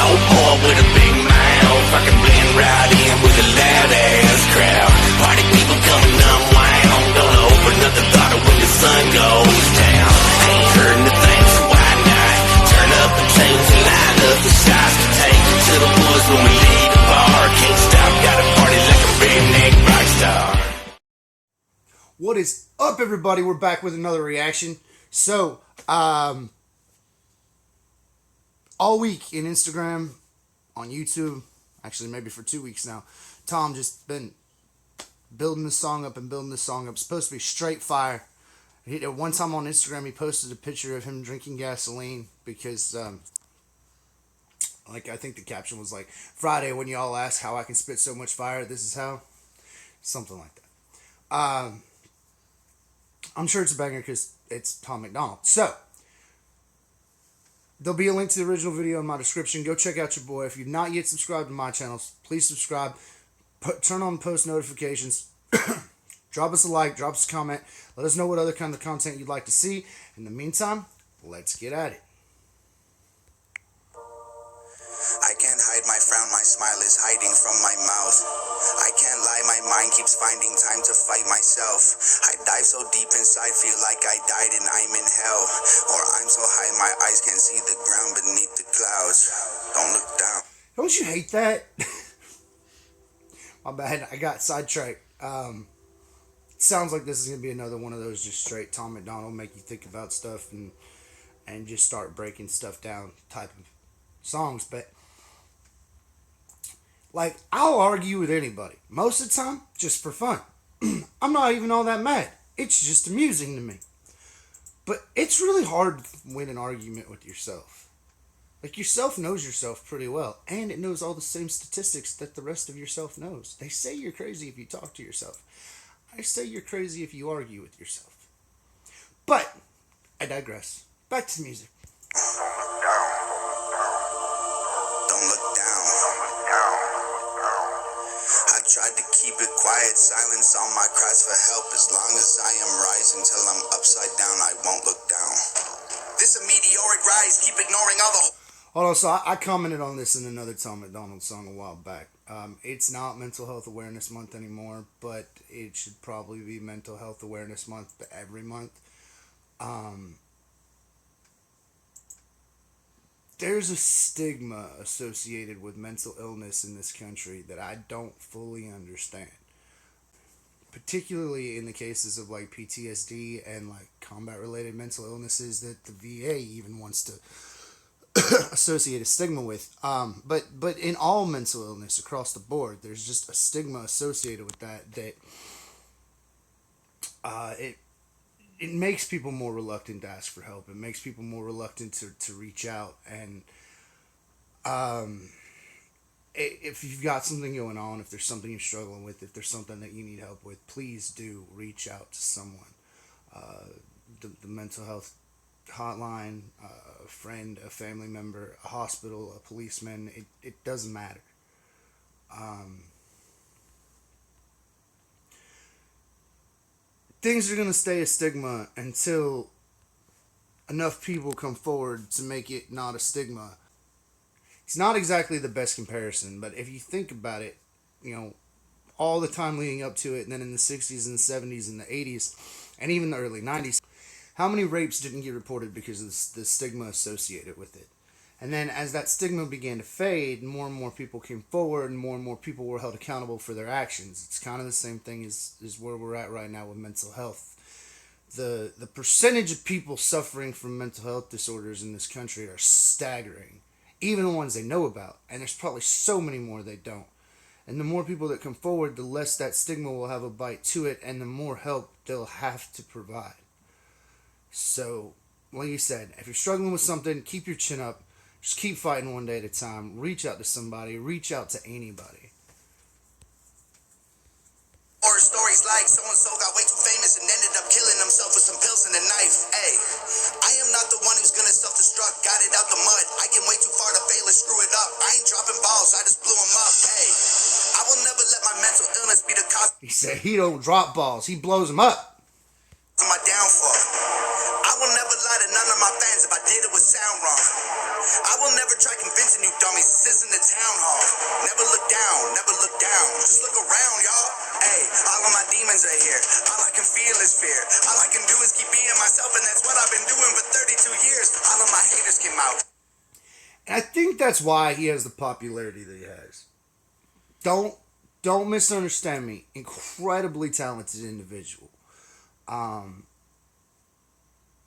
old boy with a big mouth. I can blend right in with a loud ass crowd. Party people coming unwound. Gonna open up the throttle when the sun goes down. Ain't heard anything, so why not? Turn up the tunes and line up the shots to take you to the woods when we leave the bar. Can't stop, gotta party like a redneck rock star. What is up, everybody? We're back with another reaction. So, all week in Instagram, on YouTube, actually maybe for 2 weeks now, Tom just been building this song up and building this song up. It's supposed to be straight fire. At one time on Instagram, he posted a picture of him drinking gasoline because, I think the caption was like, Friday when y'all ask how I can spit so much fire, this is how. Something like that. I'm sure it's a banger because it's Tom MacDonald. So, there'll be a link to the original video in my description. Go check out your boy. If you've not yet subscribed to my channel, please subscribe. Turn on post notifications. Drop us a like. Drop us a comment. Let us know what other kind of content you'd like to see. In the meantime, let's get at it. I can't hide my frown, my smile is hiding from my mouth. I can't lie, my mind keeps finding time to fight myself. I dive so deep inside, feel like I died and I'm in hell. Or I'm so high my eyes can't see the ground beneath the clouds. Don't look down. Don't you hate that? My bad, I got sidetracked. Sounds like this is going to be another one of those just straight Tom MacDonald, make you think about stuff and just start breaking stuff down type of songs. But like, I'll argue with anybody most of the time just for fun. I'm not even all that mad. It's just amusing to me. But it's really hard to win an argument with yourself. Like, yourself knows yourself pretty well, and it knows all the same statistics that the rest of yourself knows. They say you're crazy if you talk to yourself. I say you're crazy if you argue with yourself. But I digress. Back to music. Tried to keep it quiet, silence on my cries for help. As long as I am rising till I'm upside down, I won't look down. This a meteoric rise, keep ignoring all the... Hold on, so I commented on this in another Tom MacDonald song a while back. It's not Mental Health Awareness Month anymore, but it should probably be Mental Health Awareness Month every month. There's a stigma associated with mental illness in this country that I don't fully understand. Particularly in the cases of like PTSD and like combat-related mental illnesses that the VA even wants to associate a stigma with. But in all mental illness across the board, there's just a stigma associated with that it makes people more reluctant to ask for help. It makes people more reluctant to reach out. And if you've got something going on, if there's something you're struggling with, if there's something that you need help with, please do reach out to someone. The mental health hotline, a friend, a family member, a hospital, a policeman, it doesn't matter. Things are going to stay a stigma until enough people come forward to make it not a stigma. It's not exactly the best comparison, but if you think about it, all the time leading up to it, and then in the 60s and the 70s and the 80s, and even the early 90s, how many rapes didn't get reported because of the stigma associated with it? And then as that stigma began to fade, more and more people came forward, and more people were held accountable for their actions. It's kind of the same thing as where we're at right now with mental health. The percentage of people suffering from mental health disorders in this country are staggering. Even the ones they know about. And there's probably so many more they don't. And the more people that come forward, the less that stigma will have a bite to it, and the more help they'll have to provide. So, like you said, if you're struggling with something, keep your chin up. Just keep fighting one day at a time. Reach out to somebody. Reach out to anybody. Or stories like so-and-so got way too famous and ended up killing himself with some pills and a knife. Hey, I am not the one who's gonna self-destruct. Got it out the mud. I can way too far to fail and screw it up. I ain't dropping balls. I just blew them up. Hey, I will never let my mental illness be the cause. He said he don't drop balls. He blows them up. For my downfall. I will never lie to none of my fans if I did it would sound wrong. I will never try convince attention, you dummies. This isn't the town hall. Never look down, never look down. Just look around, y'all. Hey, all of my demons are here. All I can feel is fear. All I can do is keep being myself, and that's what I've been doing for 32 years. All of my haters came out. And I think that's why he has the popularity that he has. Don't misunderstand me. Incredibly talented individual.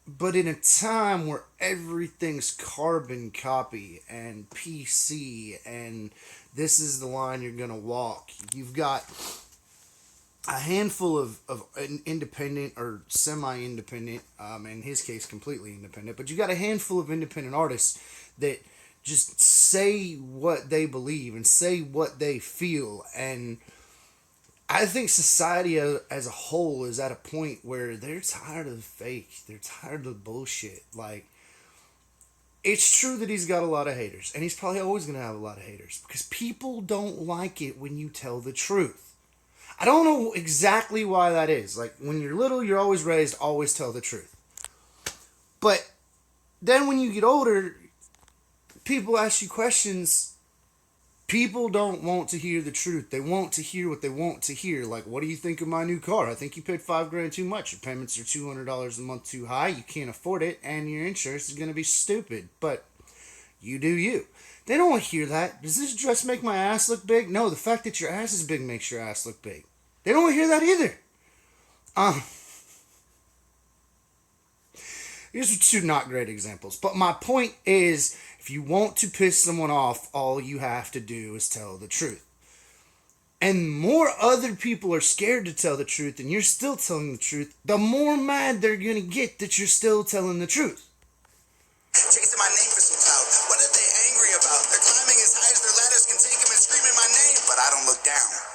But in a time where everything's carbon copy and PC and this is the line you're going to walk, you've got a handful of independent or semi-independent, in his case completely independent, but you got a handful of independent artists that just say what they believe and say what they feel. And I think society as a whole is at a point where they're tired of the fake. They're tired of the bullshit. Like, it's true that he's got a lot of haters, and he's probably always going to have a lot of haters because people don't like it when you tell the truth. I don't know exactly why that is. Like, when you're little, you're always raised, always tell the truth. But then when you get older, people ask you questions. People don't want to hear the truth. They want to hear what they want to hear. Like, what do you think of my new car? I think you paid $5,000 too much. Your payments are $200 a month too high. You can't afford it, and your insurance is going to be stupid. But you do you. They don't want to hear that. Does this dress make my ass look big? No, the fact that your ass is big makes your ass look big. They don't want to hear that either. Here's two not great examples. But my point is, if you want to piss someone off, all you have to do is tell the truth. And more other people are scared to tell the truth, and you're still telling the truth, the more mad they're going to get that you're still telling the truth. Chasing my name for some clout. What are they angry about? They're climbing as high as their ladders can take them and screaming my name, but I don't look down.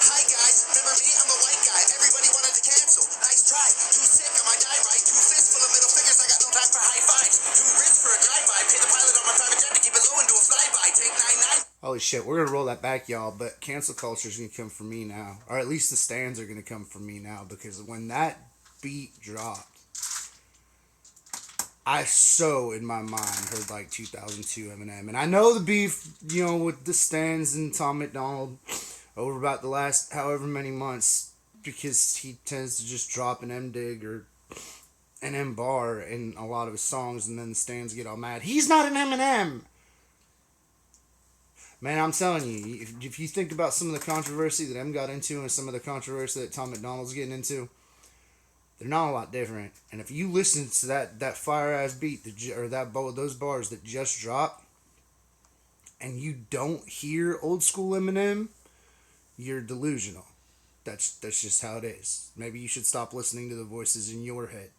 Hi guys, remember me? I'm the white guy. Everybody wanted to cancel. Nice try. Too sick, I might die right. Too fist full of middle fingers. I got no time for high fives. Too rich for a drive-by. Pay the pilot on my private jet to keep it low and do a flyby. Take 9-9. Holy shit, we're going to roll that back, y'all, but cancel culture is going to come for me now. Or at least the stands are going to come for me now, because when that beat dropped, I in my mind heard like 2002 Eminem. And I know the beef, with the stands and Tom MacDonald over about the last however many months, because he tends to just drop an M-dig or an M-bar in a lot of his songs, and then the stands get all mad. He's not an Eminem! Man, I'm telling you, if you think about some of the controversy that M got into and some of the controversy that Tom MacDonald's getting into, they're not a lot different. And if you listen to that fire-ass beat, or those bars that just dropped, and you don't hear old school Eminem, you're delusional. That's just how it is. Maybe you should stop listening to the voices in your head.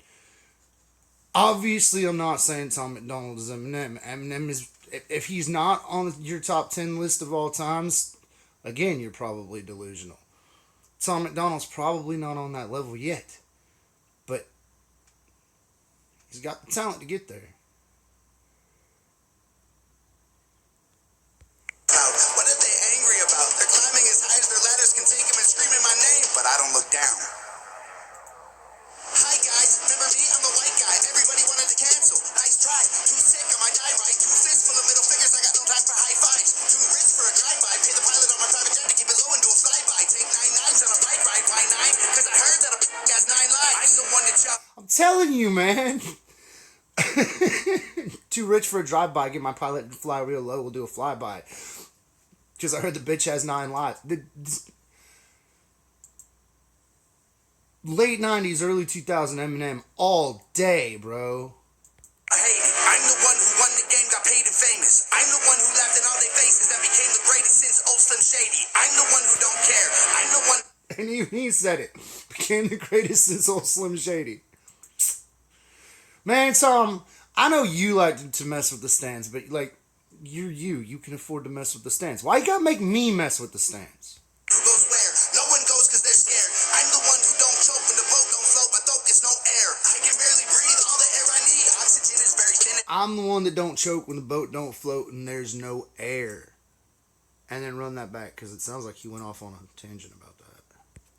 Obviously, I'm not saying Tom MacDonald is Eminem. Eminem is, if he's not on your top 10 list of all times, again, you're probably delusional. Tom MacDonald's probably not on that level yet. But he's got the talent to get there. What are they angry about? They're climbing as high as their ladders can take them and screaming my name, but I don't look down. Hi guys, remember me? I'm the white guy. Everybody wanted to cancel. Nice try. Too sick, I might die right. Too fist full of middle fingers. I got no time for high fives. Too rich for a drive-by. Pay the pilot on my private jet to keep it low and do a flyby. Take 9-9s on a bike ride. Why 9? Because I heard that a has 9 lives. I'm the one that chop. I'm telling you, man. Too rich for a drive-by. Get my pilot to fly real low. We'll do a flyby. Because I heard the bitch has 9 lives. Late 90s, early 2000 Eminem all day, bro. Hey, I'm the one who won the game, got paid and famous. I'm the one who laughed in all their faces and became the greatest since old Slim Shady. I'm the one who don't care. I'm the one. And even he said it. Became the greatest since old Slim Shady. Man, Tom, I know you like to mess with the stands, but like, you can afford to mess with the stands. Why you gotta make me mess with the stands? Who goes where? No one goes because they're scared. I'm the one who don't choke when the boat don't float. My throat gets no air. I can barely breathe. All the air I need. Oxygen is very thin. I'm the one that don't choke when the boat don't float and there's no air. And then run that back, because it sounds like he went off on a tangent about that.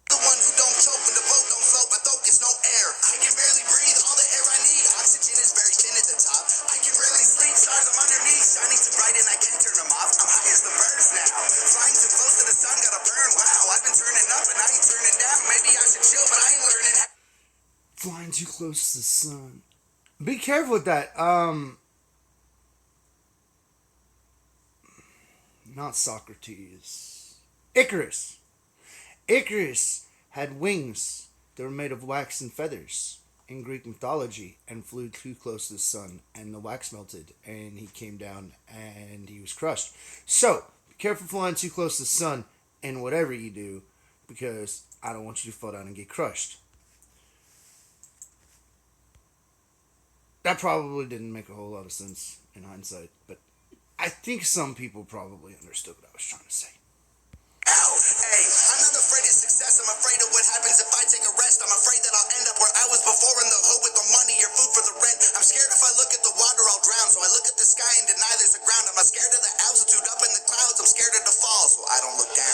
The one who don't choke when the boat don't float. My throat gets no air. I can barely breathe. All the air I need. Oxygen is very thin at the top. I can barely sleep. Stars, I'm underneath. shining too bright and I can't turn them off. I'm high as the birds now. Flying too close to the sun, gotta burn. Wow, I've been turning up and I ain't turning down. Maybe I should chill, but I ain't learning how. Flying too close to the sun. Be careful with that. Not Socrates. Icarus. Icarus had wings that were made of wax and feathers in Greek mythology and flew too close to the sun and the wax melted and he came down and he was crushed. So, be careful flying too close to the sun in whatever you do because I don't want you to fall down and get crushed. That probably didn't make a whole lot of sense in hindsight, but I think some people probably understood what I was trying to say. Ow! Hey, I'm not afraid of success. I'm afraid of what happens if I take a rest. I'm afraid that I'll end up where I was before in the hood with the money or food for the rent. I'm scared if I look at the water, I'll drown. So I look at the sky and deny there's a ground. I'm not scared of the altitude up in the clouds. I'm scared of the fall, so I don't look down.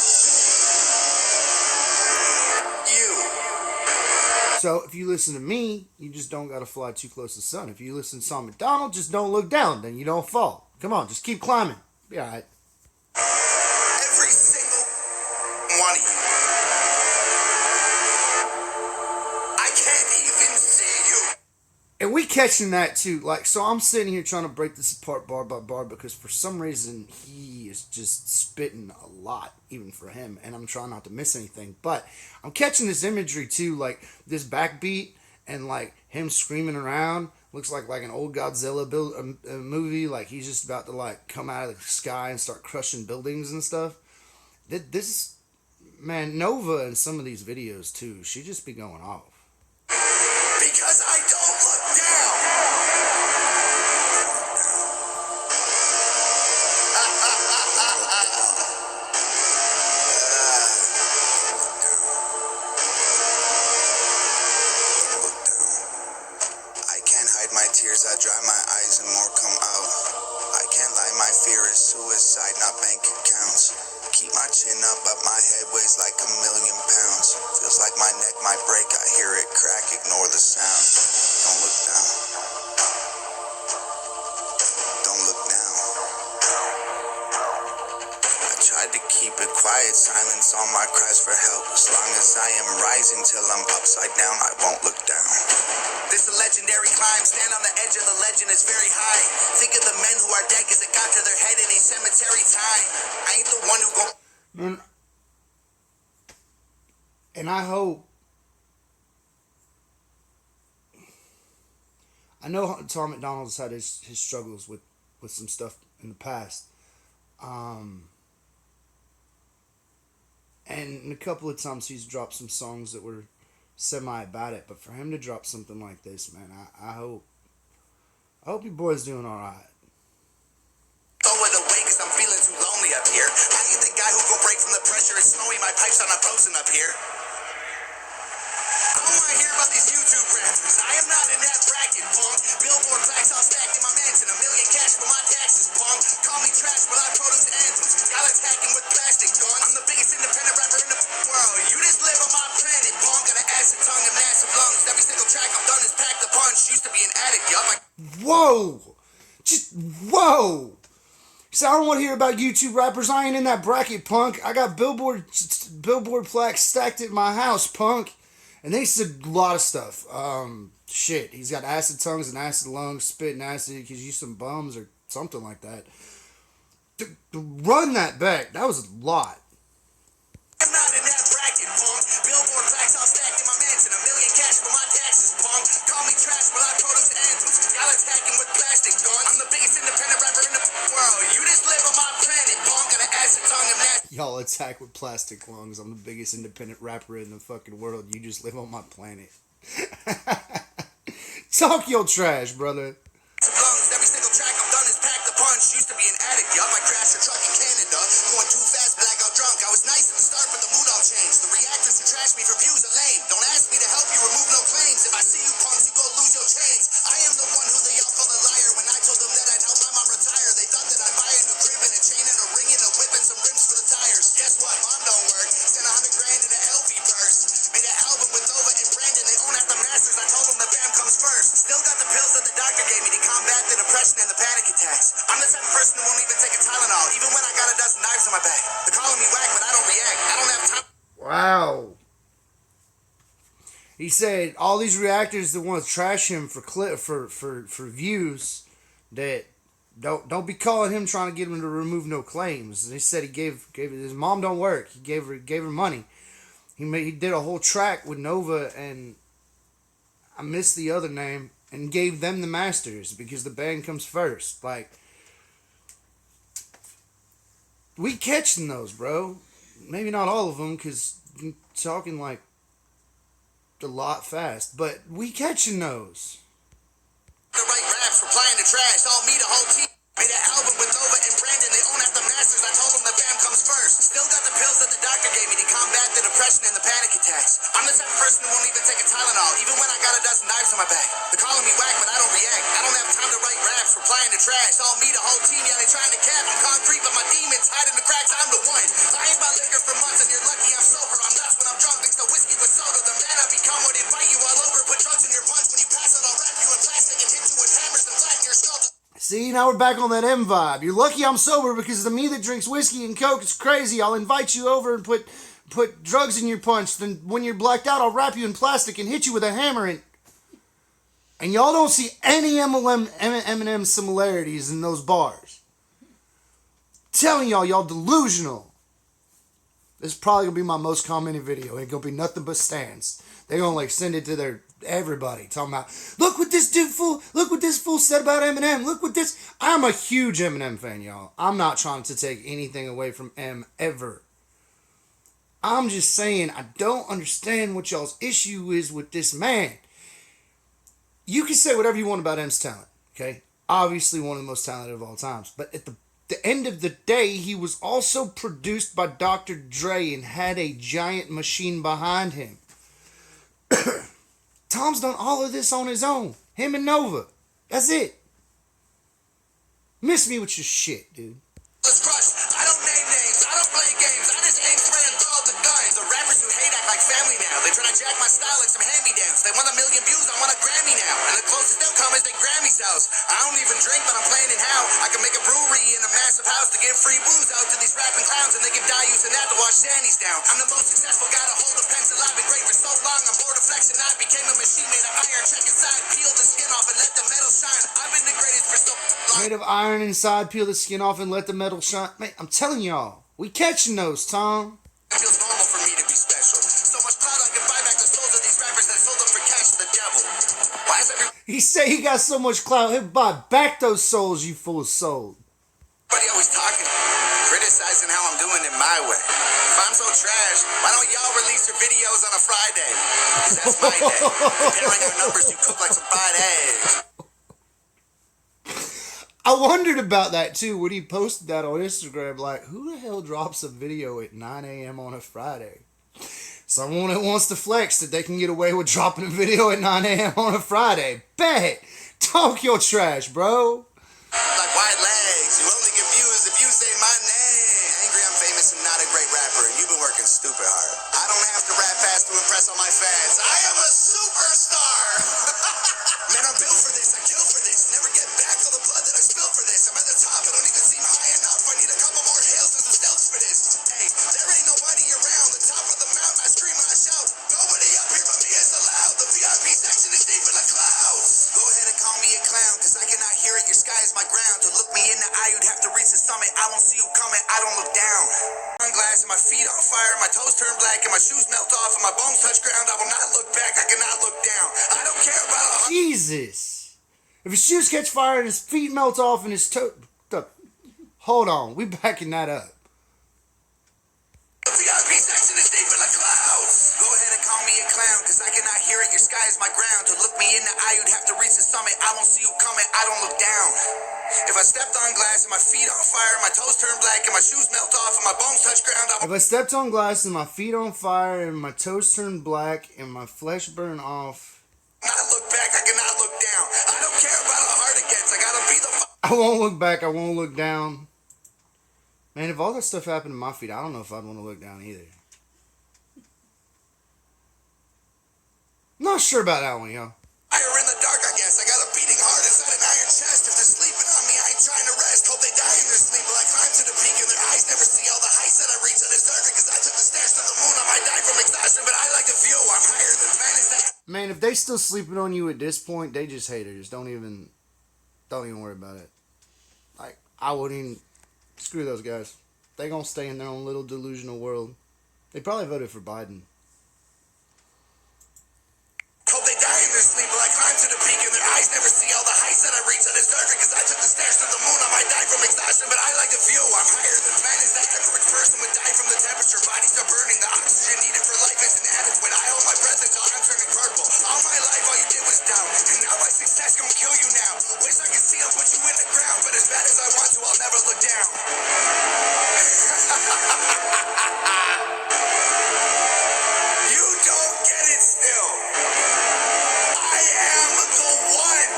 You. So if you listen to me, you just don't gotta fly too close to the sun. If you listen to MacDonald, just don't look down, then you don't fall. Come on, just keep climbing. Be alright. Every single one of you. I can't even see you. And we catching that too. Like, so I'm sitting here trying to break this apart bar by bar because for some reason he is just spitting a lot, even for him. And I'm trying not to miss anything. But I'm catching this imagery too, like this backbeat and like him screaming around. Looks like an old Godzilla movie. Like he's just about to like come out of the sky and start crushing buildings and stuff. This, man, Nova in some of these videos too, she just be going off. Because I don't look down. I can't hide my tears. I dry my eyes and more come out. I can't lie. My fear is suicide, not bank accounts. Keep my chin up, but my head weighs like 1,000,000 pounds. Feels like my neck might break. I hear it crack. Ignore the sound. Don't look down. Don't look down. I tried to keep it quiet, silence all my cries for help. As long as I am rising till I'm upside down, I won't look down. This a legendary climb. Stand on the edge of the legend, it's very high. Think of the men who are dead cause it got to their head in a cemetery time. I ain't the one who go. And I hope. I know Tom MacDonald's had his struggles with some stuff in the past. And a couple of times he's dropped some songs that were semi about it, but for him to drop something like this, man, I hope your boy's doing alright. Throw it away cause I'm feeling too lonely up here. I ain't the guy who go break from the pressure. It's snowy, my pipes are not frozen up here. I don't wanna hear about these YouTube rappers. I am not in that bracket, punk. Billboard plaques all stacked in my mansion. 1,000,000 cash for my taxes, punk. Call me trash, but I produce anthems. Y'all attacking with plastic guns. I'm the biggest independent rapper in the world. You just live on my planet, punk. Got an acid tongue and massive lungs. Every single track I've done is pack the punch. Used to be an addict, yup. Whoa! Just whoa! So I don't want to hear about YouTube rappers. I ain't in that bracket, punk. I got billboard plaques stacked at my house, punk. And they said a lot of stuff. Shit, he's got acid tongues and acid lungs, spitting acid because you some bums or something like that. To run that back, that was a lot. I'm not in that bracket, punk. Billboard plaques all stacked in my mansion. 1,000,000 cash for my taxes, punk. Call me trash, but I produce anthems. Y'all attacking with plastic guns. I'm the biggest independent rapper in the world. You just live on my planet, punk. Got an acid tongue and massive. Y'all attack with plastic lungs. I'm the biggest independent rapper in the fucking world. You just live on my planet. Talk your trash, brother. Lungs. Every single track I've done is pack the punch. Used to be an addict, yup. I crashed a truck in Canada. Going too fast, but I got drunk. I was nice at the start, but the mood all changed. The reactors who trash me for views are lame. Don't ask me to help you remove no claims. If I see you punks, you go lose your chains. I am the one who they all call a liar. When I told them that I'd help my mom retire, they thought that I'd buy a new crib and a chain and a ring and a whip and some rims for the tires. Guess what? Mom don't work. Spent 100 grand in an LV purse. Made an album with Nova and Brandon. They own at the masters. I told them the fam comes first. Still got the pills that the doctor gave me to combat the depression. depression and the panic attacks. I'm the type of person who won't even take a Tylenol, even when I got a dozen knives in my bag. They're calling me whack, but I don't react. I don't have time. Wow. He said all these reactors that want to trash him for views, that don't be calling him trying to get him to remove no claims. And he said he gave his mom don't work. He gave her money. He did a whole track with Nova and I missed the other name and gave them the masters because the band comes first. Like, we catching those, bro. Maybe not all of them because I'm talking like a lot fast, but we catching those. The right raps, replying to trash, all me, the whole team. Made an album with Nova and Brandon, they own half the masters. I told them the fam comes first. Still got the pills that the doctor gave me to combat the depression and the panic attacks. I'm the type of person who won't even take a Tylenol, even when I got a dozen knives in my bag. They're calling me whack, but I don't react. I don't have time to write raps, replying to trash, all me, the whole team. Yeah, they trying to cap. I'm concrete, but my demons hide in the cracks. I'm the one. I ain't my liquor for months, and you're lucky I'm sober. I'm nuts when I'm drunk, mix the whiskey with soda. The man I become would invite you all over. Put drugs in your punch. When you pass it, I'll wrap you in plastic and hit you with hammers and flatten your skull. See, now we're back on that M vibe. You're lucky I'm sober because the me that drinks whiskey and coke is crazy. I'll invite you over and put drugs in your punch. Then when you're blacked out, I'll wrap you in plastic and hit you with a hammer. And y'all don't see any Eminem similarities in those bars. Telling y'all delusional. This is probably going to be my most commented video. Ain't going to be nothing but stands. They're going to like send it to everybody. Talking about, look what this fool said about Eminem. Look what this. I'm a huge Eminem fan, y'all. I'm not trying to take anything away from M ever. I'm just saying I don't understand what y'all's issue is with this man. You can say whatever you want about M's talent, okay? Obviously one of the most talented of all times. But at the end of the day, he was also produced by Dr. Dre and had a giant machine behind him. Tom's done all of this on his own. Him and Nova. That's it. Miss me with your shit, dude. Let's crush. I don't name names. I don't play games. I just aim straight and throw out the guns. The rappers who hate act like family now. They try to jack my style like some hand-me-downs. They want 1 million views. I want a Grammy now. And the closest they'll come is they Grammy's house. I don't even drink, but I'm playing it how. I can make a brewery in a massive house to give free booze out to these rapping clowns, and they can die using that to wash Danny's down. I'm the most successful guy to hold a pencil. I've been great for so long. I'm bored of flexing. I became a machine made of iron. Check inside, peel the skin off, and let the metal shine. I've been the greatest for so long. Made of iron inside, peel the skin off and let the metal shine. Man, I'm telling y'all, we catching those, Tom. It feels normal for me to be special. So much clout I can buy back the souls of these rappers that sold them for cash to the devil. Why is He say he got so much clout, he'll buy back those souls you fools sold. everybody always talking, criticizing how I'm doing it my way? If I'm so trash, why don't y'all release your videos on a Friday? 'Cause that's my day. Comparing our numbers, you cook like some fried eggs. I wondered about that too when he posted that on Instagram. Like, who the hell drops a video at 9 a.m. on a Friday? Someone that wants to flex that they can get away with dropping a video at 9 a.m. on a Friday. Bet! Talk your trash, bro. Like white legs, you only get views if you say my name. Angry I'm famous and not a great rapper, and you've been working stupid hard. I don't have to rap fast to impress all my fans. I am a superstar! Man, I'm built for this, I kill for this. Never get back for the blood that I spilled for this. I'm at the top, I don't even seem high enough. I need a couple more hills and some stilts for this. Hey, there ain't nobody around. The top of the mountain, I scream and I shout. Nobody up here but me is allowed. The VIP section is deep in the clouds. Go ahead and call me a clown, cause I cannot hear it. Your sky is my ground. To look me in the eye, you'd have to reach the summit. I won't see you coming, I don't look down. Sunglass and my feet on fire, my toes turn black, and my shoes melt off, and my bones touch ground. I will not look back, I cannot look down. I don't care about a Jesus. If his shoes catch fire and his feet melt off and his toe... Hold on, we backing that up. The VIP section is deep in the clouds. Go ahead and call me a clown, cause I cannot hear it. Your sky is my ground. To look me in the eye, you'd have to reach the summit. I won't see you coming, I don't look down. If I stepped on glass and my feet on fire, my toes turn black and my shoes melt off and my bones touch ground, I If I stepped on glass and my feet on fire and my toes turned black and my flesh burned off... will not look back, I cannot look down. I don't care about how hard it gets, I gotta be the I won't look back, I won't look down. Man, if all that stuff happened to my feet, I don't know if I'd want to look down either. Not sure about that one, yo. fire in the dark, I guess. I got a beating heart inside an iron chest. If to sleep exhaustion, but I like the view. I'm higher than man. Is that? Man, if they still sleeping on you at this point, they just haters. Don't even worry about it. Like, I wouldn't even, screw those guys. They gonna stay in their own little delusional world. They probably voted for Biden. Hope they die in their sleep, but I climb to the peak and their eyes never see all the heights that I reach. And it's dark because I took the stairs to the moon. I might die from exhaustion, but I like the view. I'm higher than man. Is that average person would die from the temperature? Bodies are burning. The oxygen needed for life isn't adequate. I hold my breath until I'm turning purple. All my life, all you did was doubt. And now my success gonna kill you now. Wish I could see and put you in the ground, but as bad as I want to, I'll never look down. You don't get it still. I am the one.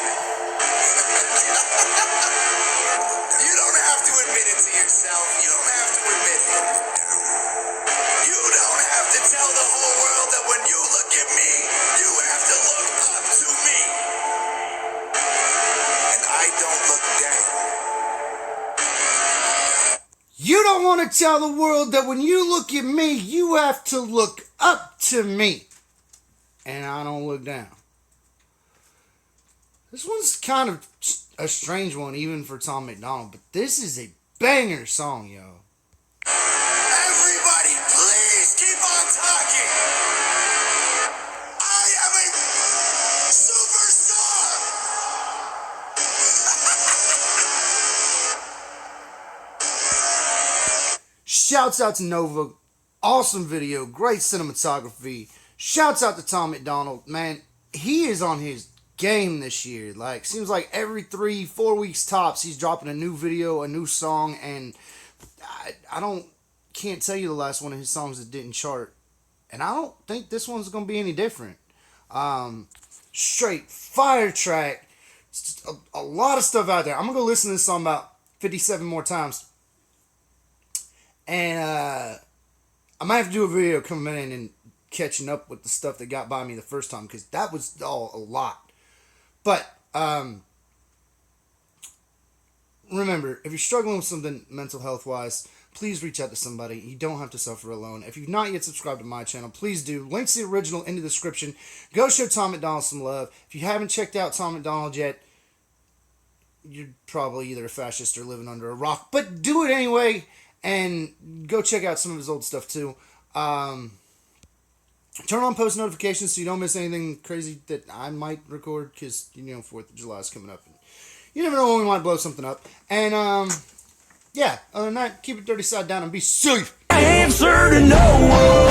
You don't have to admit it to yourself. You don't have to admit it. You don't have to tell the whole world that when you look at me, you have to look up to me. And I don't look down. You don't want to tell the world that when you look at me, you have to look up to me. And I don't look down. This one's kind of a strange one, even for Tom MacDonald, but this is a banger song, yo. Everybody, please keep on talking. I am a superstar. Shouts out to Nova. Awesome video. Great cinematography. Shouts out to Tom MacDonald. Man, he is on his game this year. Like, seems like every 3-4 weeks tops, he's dropping a new video, a new song, and can't tell you the last one of his songs that didn't chart. And I don't think this one's going to be any different. Straight fire track. Just a lot of stuff out there. I'm going to go listen to this song about 57 more times. And I might have to do a video coming in and catching up with the stuff that got by me the first time, because that was all a lot. But remember, if you're struggling with something mental health wise, please reach out to somebody. You don't have to suffer alone. If you've not yet subscribed to my channel, please do. Links to the original in the description. Go show Tom MacDonald some love. If you haven't checked out Tom MacDonald yet, you're probably either a fascist or living under a rock. But do it anyway, and go check out some of his old stuff too. Turn on post notifications so you don't miss anything crazy that I might record, because, 4th of July is coming up. And you never know when we might blow something up. And, yeah, other than that, keep it dirty side down and be safe. Answer to no one.